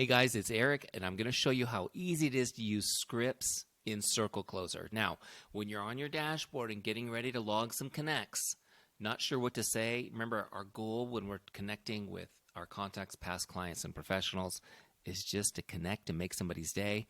Hey guys, it's Eric, and I'm going to show you how easy it is to use scripts in CircleCloser. Now, when you're on your dashboard and getting ready to log some connects, not sure what to say, remember our goal when we're connecting with our contacts, past clients, and professionals is just to connect and make somebody's day.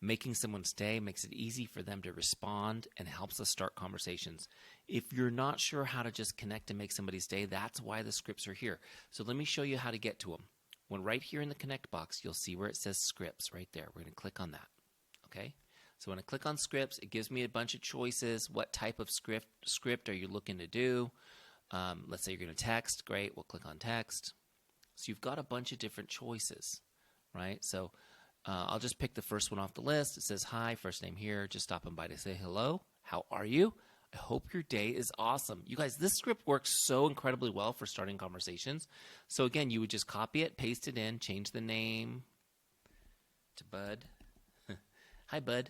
Making someone's day makes it easy for them to respond and helps us start conversations. If you're not sure how to just connect and make somebody's day, that's why the scripts are here. So let me show you how to get to them. When right here in the connect box, you'll see where it says scripts right there. We're going to click on that. Okay. So when I click on scripts, it gives me a bunch of choices. What type of script are you looking to do? Let's say you're going to text. Great. We'll click on text. So you've got a bunch of different choices, right? So I'll just pick the first one off the list. It says, hi, first name here. Just stopping by to say hello. How are you? I hope your day is awesome. You guys, this script works so incredibly well for starting conversations. So again, you would just copy it, paste it in, change the name to Bud. Hi, Bud.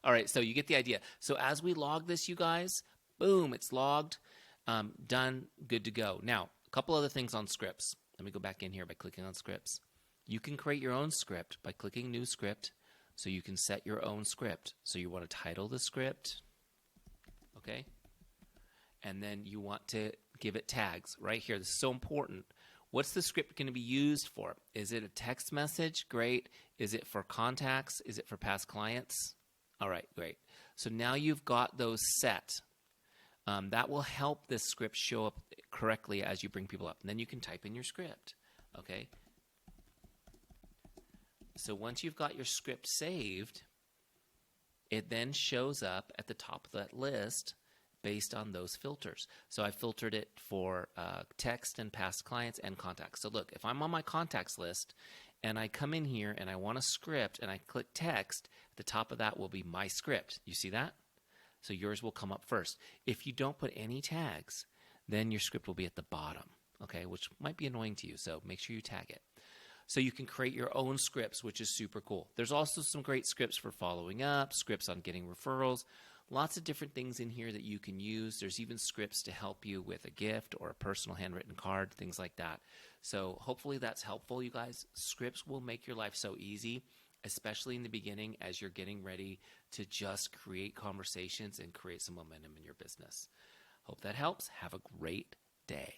All right, so you get the idea. So as we log this, you guys, boom, it's logged, done, good to go. Now, a couple other things on scripts. Let me go back in here by clicking on scripts. You can create your own script by clicking new script. So you can set your own script. So you want to title the script. Okay, and then you want to give it tags right here. This is so important. What's the script going to be used for? Is it a text message? Great. Is it for contacts? Is it for past clients? All right, great. So now you've got those set. That will help this script show up correctly as you bring people up. And then you can type in your script. Okay. So once you've got your script saved, it then shows up at the top of that list based on those filters. So I filtered it for text and past clients and contacts. So look, if I'm on my contacts list and I come in here and I want a script and I click text, the top of that will be my script. You see that? So yours will come up first. If you don't put any tags, then your script will be at the bottom, okay, which might be annoying to you. So make sure you tag it. So you can create your own scripts, which is super cool. There's also some great scripts for following up, scripts on getting referrals, lots of different things in here that you can use. There's even scripts to help you with a gift or a personal handwritten card, things like that. So hopefully that's helpful, you guys. Scripts will make your life so easy, especially in the beginning as you're getting ready to just create conversations and create some momentum in your business. Hope that helps. Have a great day.